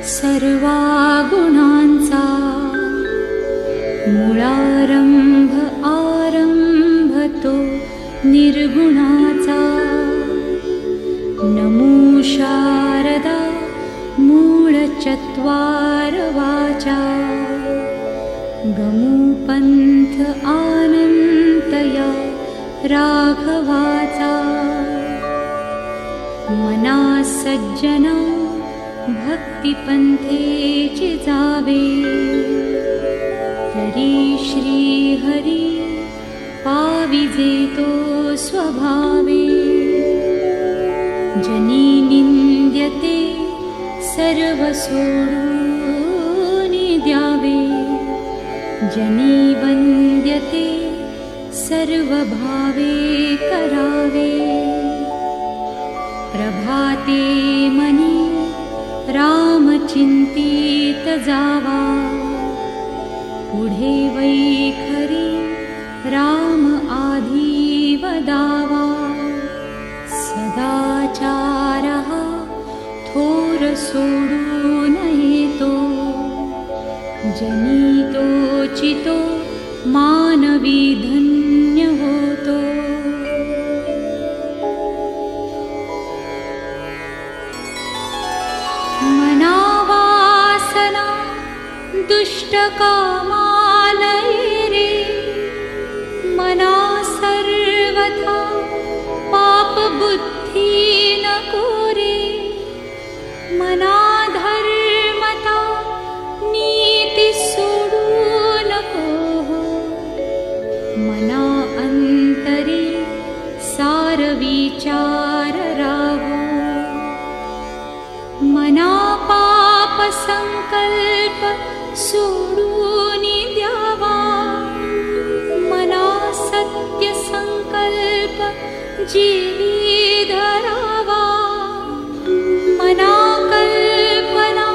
सर्वा गुणांचा मूळारंभ आरंभतो निर्गुणाचा। नमो शारदा मूळ चत्वार वाचा। गमो पंथ आनंतया राघवाचा। मना सज्जना भक्ति पंथेची जावे। तरी श्री हरी पाविजे तो स्वभावे। जनी निंद्यते सर्व सोडून द्यावे। जनी वंद्यते सर्व भावे करावे। प्रभाते मनी राम चिंतित जावा। पुढे वैखरी राम आधी वदावा। सदाचार हा थोर सोडून येतो। जनी तोचितो मानवी धन्य होतो। मनावासना दुष्ट कामालये रे। मना सर्वथा पाप बुद्धि नको रे। मना धर्मता नीति सोडू नको हो। मना अंतरी सार विचार राहो। मना पाप संकल्प सोडून द्यावा। मना सत्य संकल्प जीवी धरावा। मना कल्पना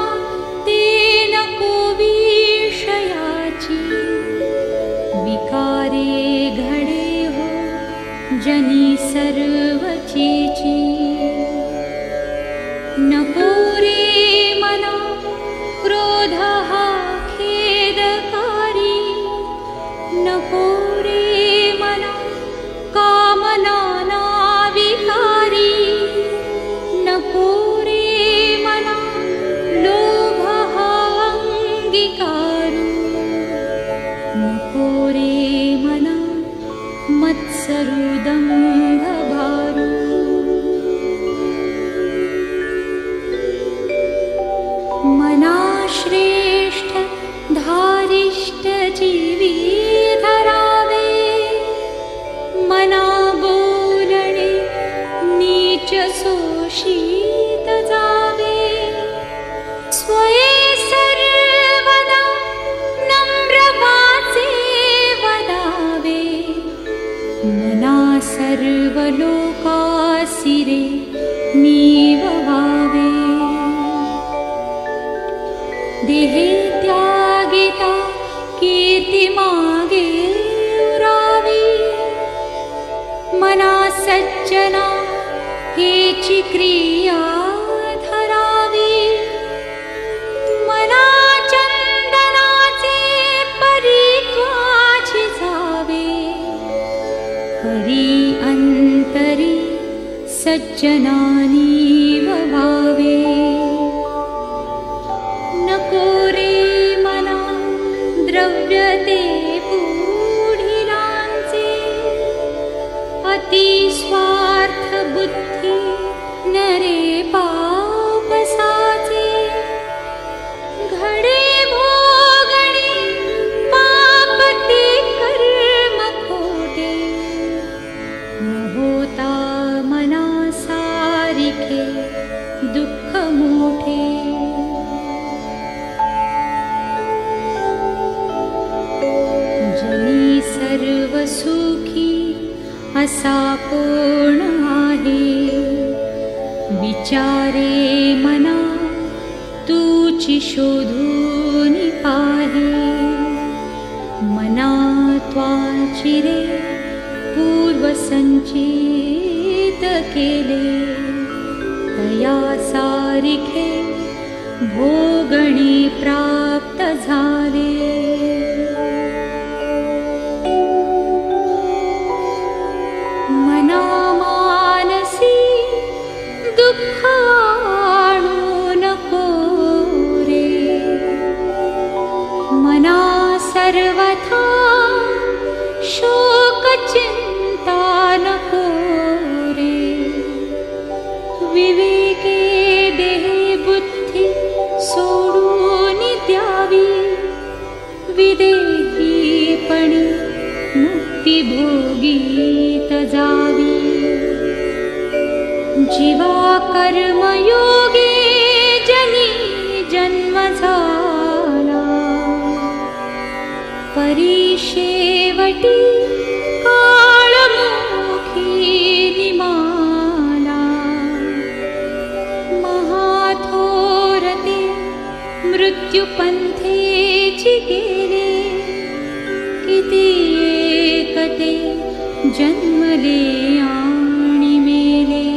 ते नको विषयाची। विकारे घडे हो जनी सर्वचीची। नको रे मना क्रोध हा खेदकारी। नको रे मना कामना ना विकारी। नको रे मना लोभ हा अंगीकारू। नको रे मना मत्सरुदंभ भारू। मना श्रेष्ठ धारिष्ट जीवी धरावे। मना बोलणे नीच शोषित जावे। स्वये सर्वदा नम्र वाचे वदावे। मना सर्व लोकासिरे नीववावे। देहे त्यागिता कीर्ति मागे उरावी। मना सज्जना हेची क्रिया धरावी। मना चंदनाचे परित्वाची जावे। हरी अंतरी सज्जनानी ववावे। नको रे मना द्रव्य ते पुढिलांचे। अति स्वार्थ बुद्धी नरे पापसाचे। घडे भोगणे पाप ते कर्म खोटे। न होता मना सारिखे दुःख मोठे। जनी सर्व सुखी असा कोण आहे। विचारे मना तूची शोधून पाहे। मना त्वाची रे पूर्व संचित केले। तया सारिखे भोगणी प्राप्त झाले. मना मानसी दुःख आणू नको रे. मना सर्वथा शोक चिंता नको रे. विवेके देह बुद्धी सोडून द्यावी. विदेहीपणी मुक्ती भोगीत जावी. जीवा कर्मयोगे जनी जन्म झाला. परिशेवटी काळमुखी निमाला. महाथोरते मृत्युपंथेची गेले. किती एकते जन्मले आणि मेले.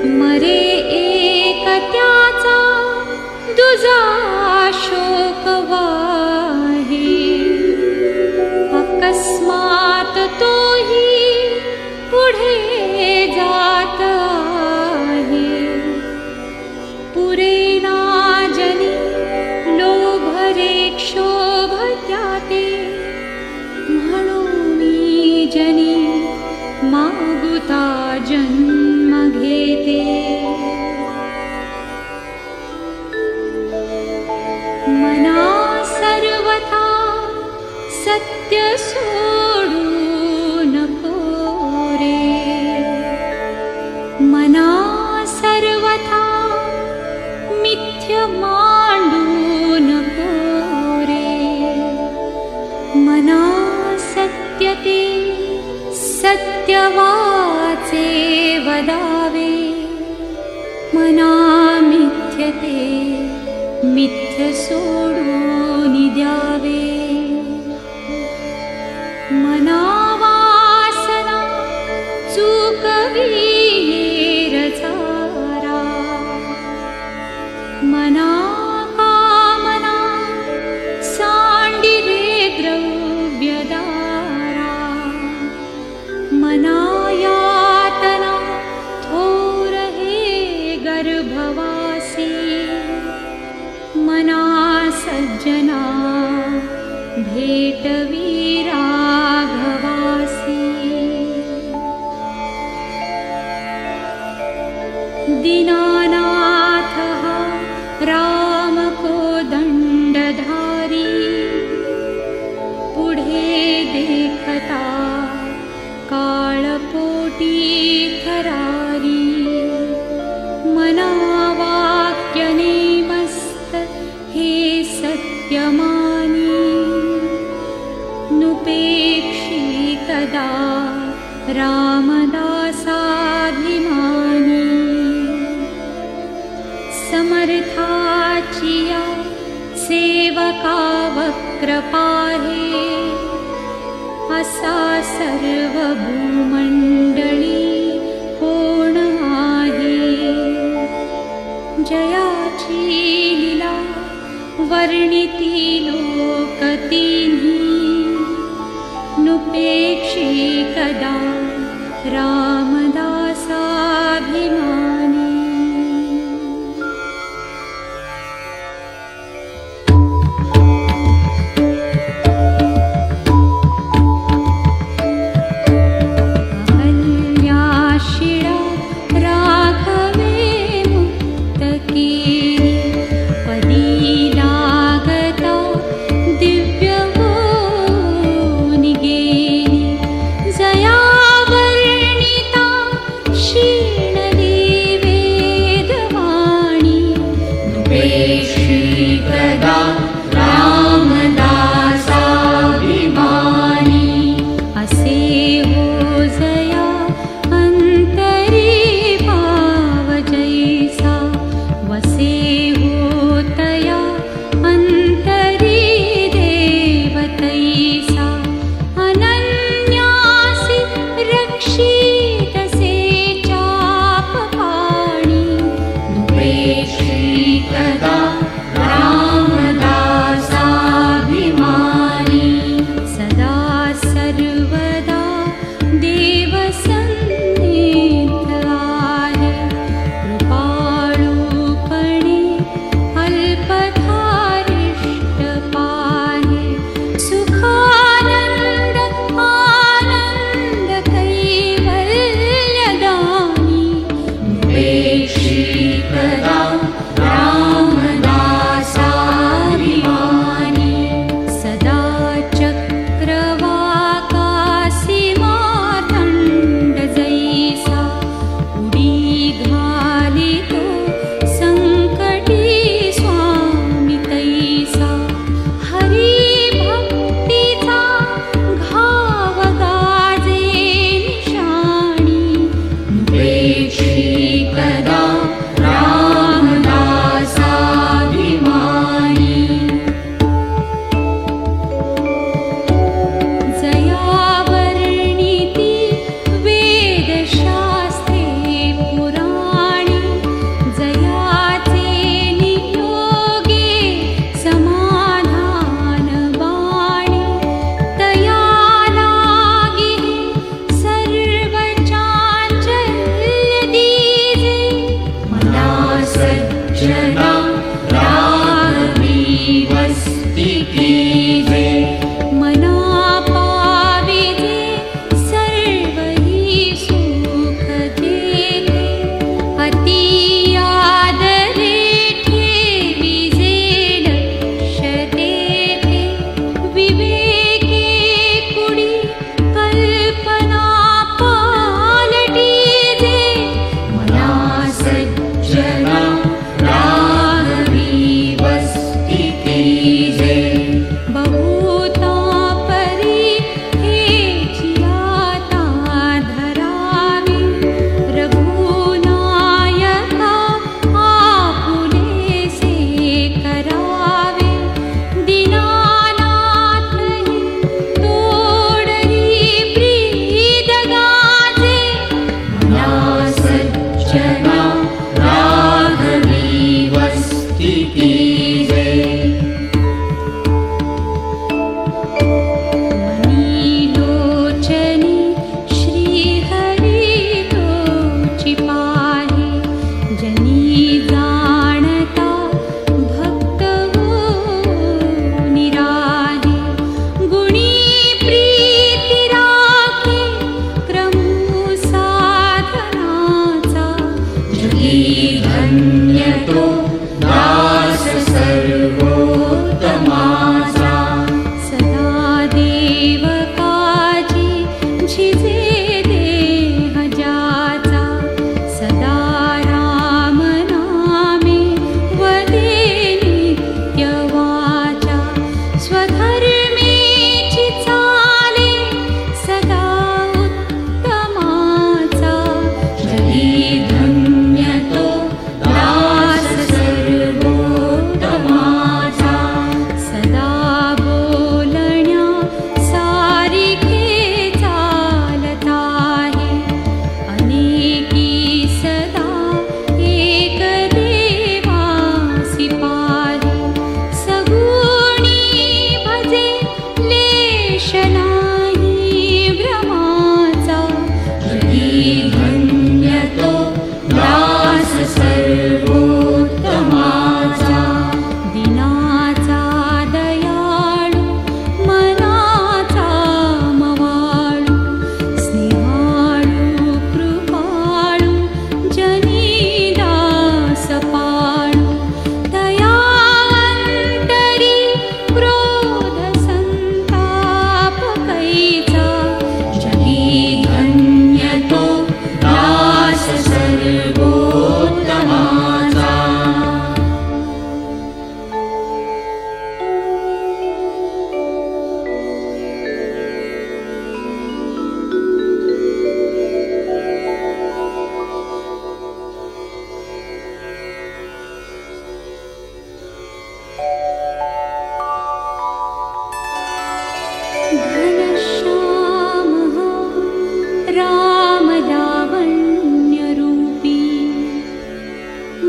मरे एक त्याचा दुजा शोक वाहे. अकस्मात तोही पुढे जात आहे. पुरेना जनी लोभ रे क्षोभ त्याते. म्हणून जनी मागुता जन्म घेते. मना सर्वथा सत्य सोडू नको रे. मना सर्वथा मिथ्य मांडू नको रे. मना सत्यते सत्यवाचे वदावे. मना मिथ्यते मिथ्य सोडून द्यावे. मना वासना चुकवी रचारा. मना कामना सांडिरे द्रव्यदारा. मना यातना थोर हे गर्भवासी. मना सज्जना भेटवी राघवासी. दीनानाथ राम को दंडधारी. पुढे देखता काळपोटी थरारी. मना वाक्यने हे सत्यमानी. नुपेक्षी कदा रामदासाभिमानी. समर्थाचिया सेवका वक्रपाहे. असा सर्व भूमंडळी कोण आहे. जयाची लीला वर्णिती लोकतिन्ही. नुपेक्षी कदा रामदासाभिमानी. अहल्याशिळा राघवे मुक्त केली. पदी लागता दिव्य होऊन गेली. जया वर्णिता क्षीणली वेदवाणी. नुपेक्षी कदा रामदासाभिमानी. असे हो जया अंतरी भाव जैसा. वसे हो तया अंतरी देव तैसा. अनन्यासी रक्षितसे चाप पाणी. नुपेक्षी सज्जना राघवी वस्ती कीजे मना पाविजे सर्वही सुख जेते अति आदरे ठेविजे लक्ष तेथे विवेके कुडी कल्पना पालटीजे मना सज्जना राघवी वस्ती कीजे बहुता परी हेची आता धरावी रघुनायका आपुलेसे करावे दीनानाथही तोडली प्रीत गाजे मना सज्जना राघवी वस्ती कीजे मनीलोचनी श्रीहरी तोची पाहे जनी जाणता भक्त हो निराहे गुणी प्रीती राखे क्रमू साधनाचा जगी धन्य तो दास सर्वोत्तमाचा सदा देव काजी झिजे देह ज्याचा सदा राम नामे वदे नित्य वाचा स्वधर्मेची चाले सदा उत्तमाचा जगी धन्य तो दास सर्वोत्तमाचा सदा बोलण्या सारिखे चालत आहे अनेकी सदा एक देवासी पाहे सगुणी भजे लेश नाही भ्रमाचा जगी धन्य तो दास सर्वोत्तमाचा दिनाचा दयाळू मनाचा मवाळू स्नेहाळू कृपाळू जनी दास पाळू दयावंतरी क्रोध संताप कैचा जगी धन्य तो दास सर्वोत्तमाचा घनश्यामः रामलावण्यरूपी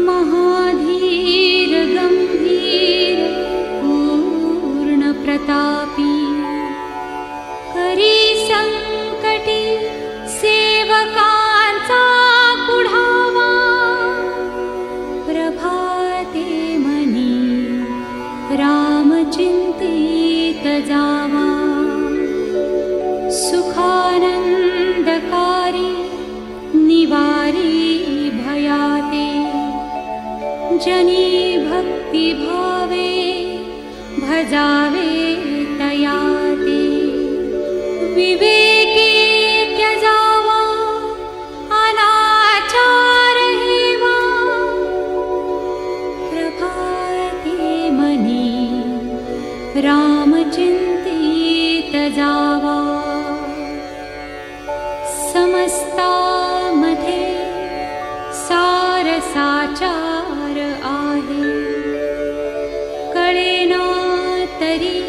महाधीर गंभीर पूर्णप्रतापी करी संकटी सेवकांचा कुढावा प्रभाते मनी रामचिंतित जावा सुखानंदकारी निवारी भयाते जनी भक्ती भावे भजावे तयाते विवेके त्यजावा अनाचार हेवा प्रभाते मनी रामचिंतित जावा समस्तामध्ये सारसाचार आहे कळेना तरी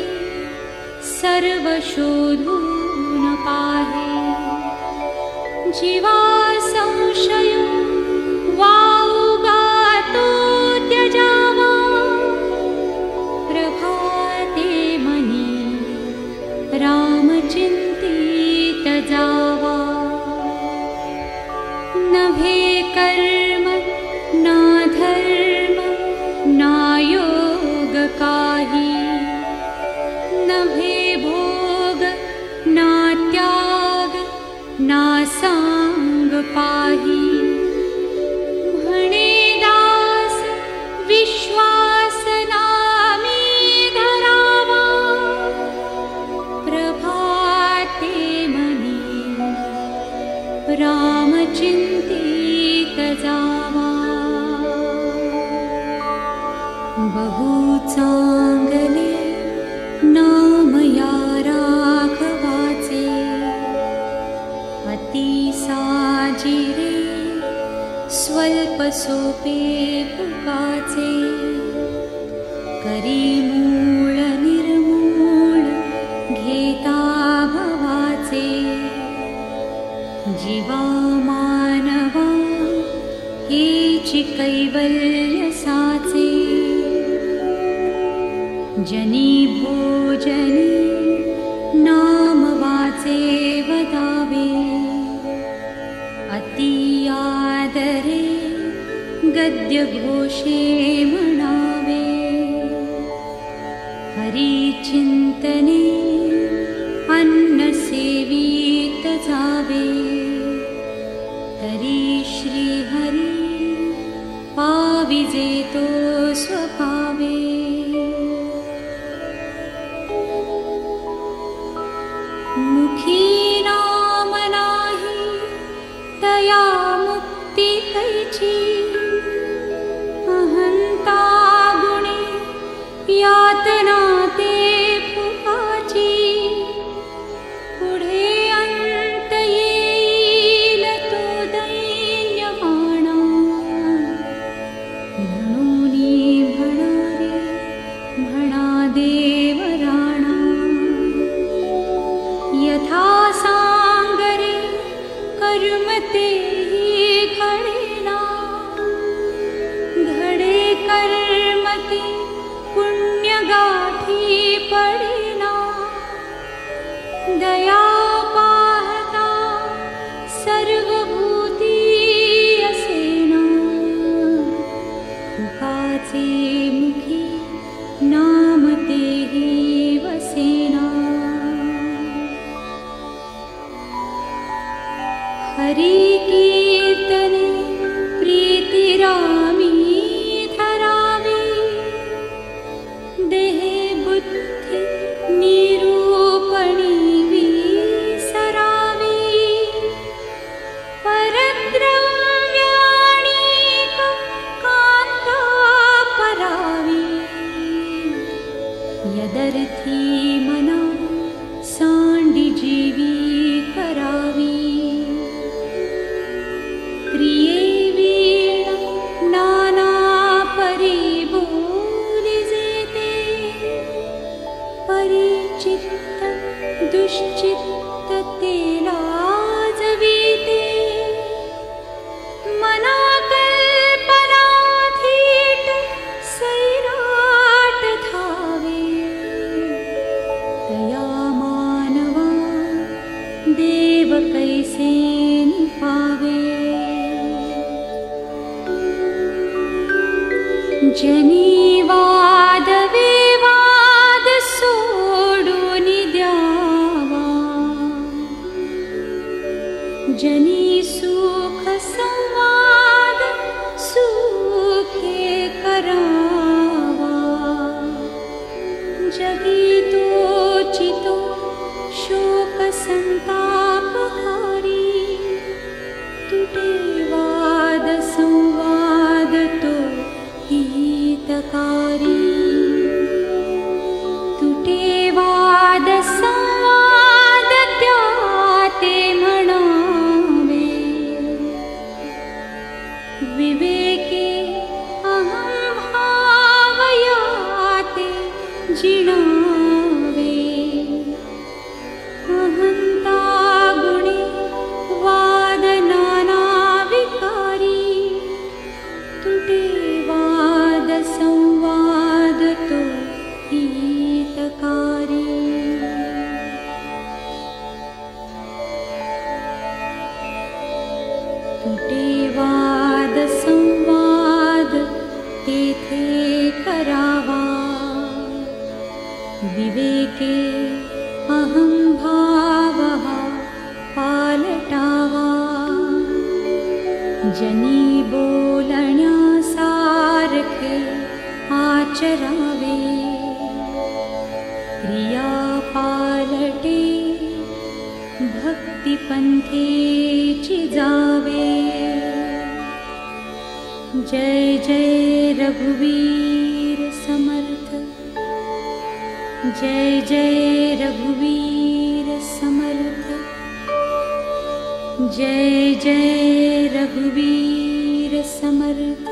सर्व शोधून पाहे जीवा संशय वाऊगा तो त्यजावा प्रभाते मनी रामचिंतित जावा नभे कर्म ना धर्म पाही म्हणे दास विश्वास नामी धरावा प्रभाते मनी राम चिंतित जावा बहु चांगले नाम या राघवाचे अति साजिरे स्वल्प सोपे पुकाचे करी मूळ निर्मूळ घेता भवाचे जीवा मानवा हेची कैवल्य साचे जनी भोजनी नाम वाचे वदावे अति आदरे गद्य घोषे म्हणावे हरी चिंतने अन्न सेवित जावे तरी श्री हरी पाविजे तो स्वभावे मुखी नाम नाही तया मुक्ती कैची अहंता गुणे यातना ते फुकाची पुढे अंत येईल तो दैन्यवाणा म्हणून म्हणा रे म्हणा देवराणा यथा सांगरे कर्म तेही घडेना घडे कर्म ते पुण्य गाठी पडेना दया पाहता सर्व भूती असेना मुखाचे मुखी नाम तेही वसेना हरी कीर्तने प्रीती रामी धरावी देहे बुद्धी निरूपणी विसरावी परद्रव्याणिक कांता परावी यदर्थी मना सांडी जीवी करावी प्रिये वीणा नाना परी बोली जेते परिचित्त दुश्चित्त ते लाजवीते मना कल्पना थीट सैराट धावे तया मानवा देव कैसे निपावे जनी वाद विवाद सोडून द्यावा जनी सुख संवाद सुखे करावा जगी तोचितो शोक संताप हारी तुटे वाद संवाद तो हितकारी तुटे वाद संवाद त्याते म्हणावे विवेके अहं भावयाते जिणावे अहंता गुणे वाद नाना विकारी तुटे वाद संवाद तो हितकारी तुटे वाद संवाद तेथे करावा विवेके अहं भावः पालटावा जनी बोलण्यासारखे आचरावे, क्रिया पालटे भक्तिपंथेची जावे। जय जय रघुवीर समर्थ, जय जय रघुवीर समर्थ, जय जय रघुवीर समर्थ।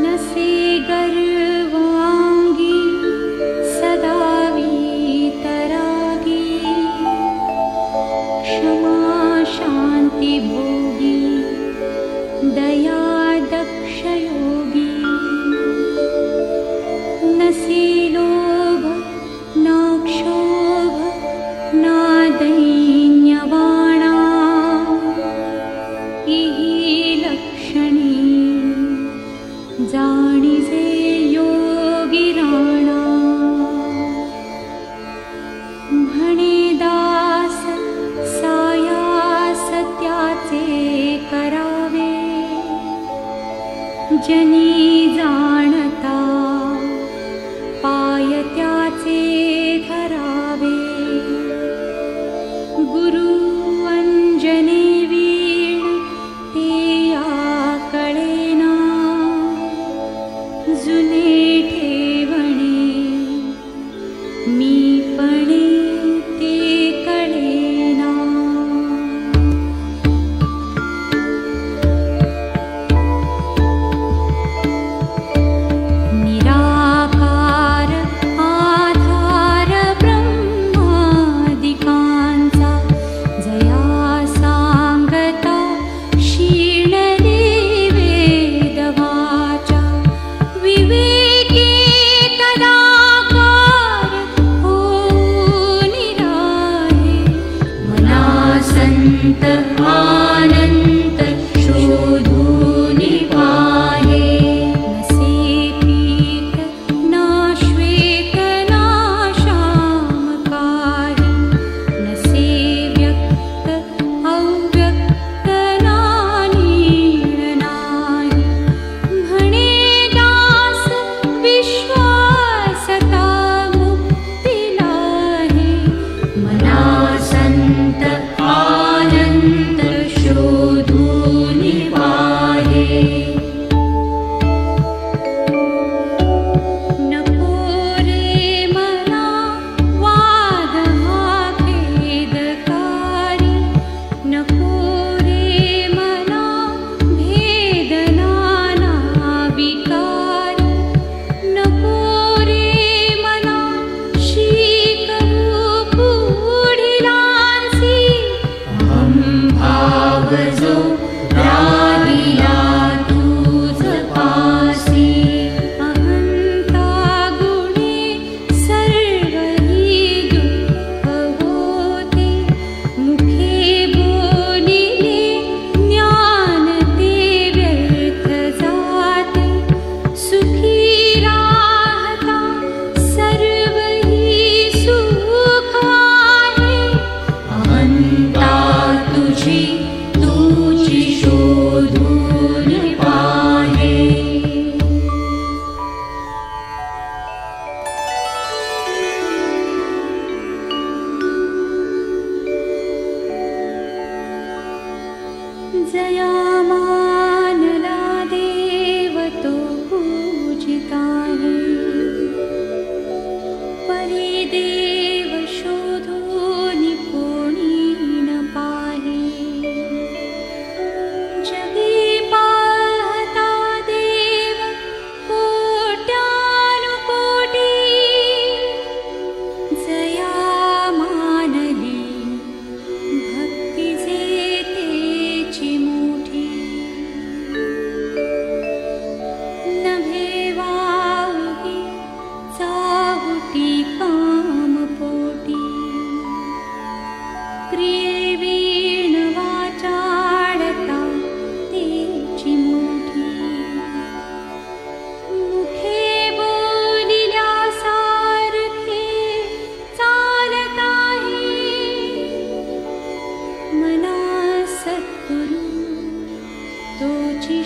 नसे गर्वांगी सदा वीतरागी, क्षमा शांति भोगी दया दक्ष योगी। नसे लोभ ना क्षोभ ना दैन्यवाणा, इहि लक्षणी जाणिजे योगी राणा। म्हणे दास सायास त्याचे करावे, जनी जाणता पाय त्याचे धरावे। गुरु अंजने वीण ते या कळेना, जुने ठेवणे मीपणे ते कळेना।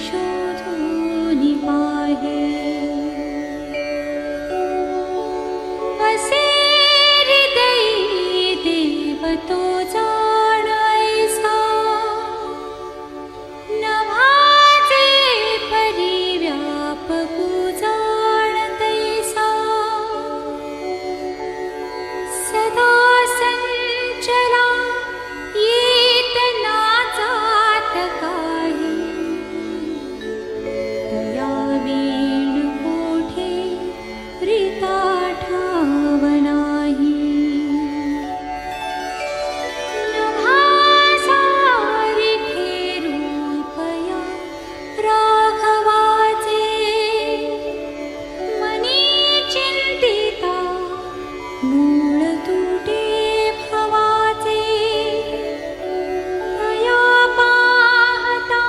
शोधूनि पाहे असे हृदयी देव तो जाणायसा नभाचे परिव्यापकु जाणतैसा सदा संचला येत ना जात काही तया वीण कोठे रीता ठाव नाही नभासारिखे रूपया राघवाचे मनी चिंतिता मूळ तुटे भवाचे तया पाहता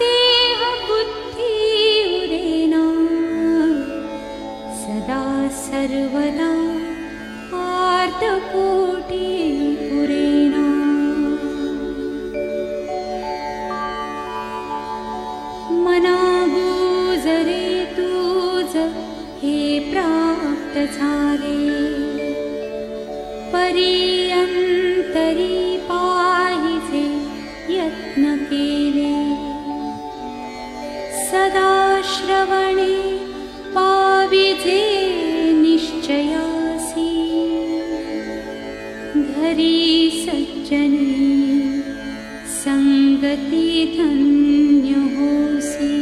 देह बुद्धी उरेना सदा सर्वदा आर्तकोटी पुरेना मना गुजरे तुझ हे प्राप्त झाले परियंतरी पाहिजे यत्न केले सदा श्रवणे पाविजे निश्चयासी घरी सज्जनी संगती धन्य होसी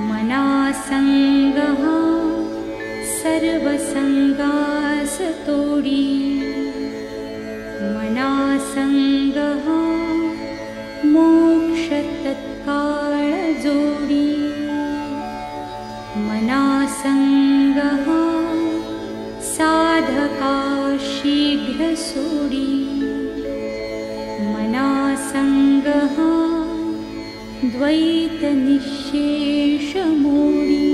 मना संगहा सर्व संगास तोडी मना संगहा मोक्ष तत्काळ जोडी मना संगहा साधका शीघ्र सोडी मना संगहा द्वैत निशेष मोडी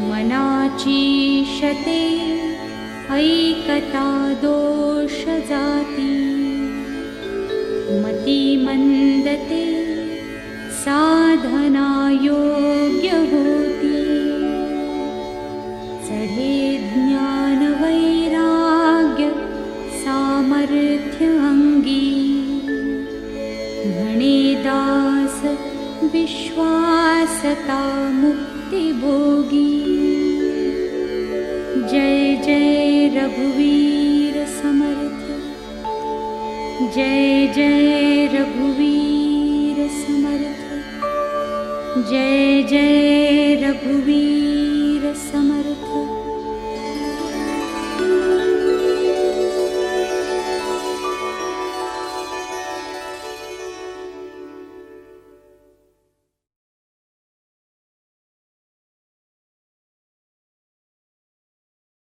मनाची शते ऐकता दोष जाती मती मंदते साधना योग्य होती चढे ज्ञान वैराग्य सामर्थ्य अंगी घणे दास विश्वासता मुक्ति भोगी जय जय रघुवीर समर्थ जय जय रघुवीर समर्थ जय जय रघुवीर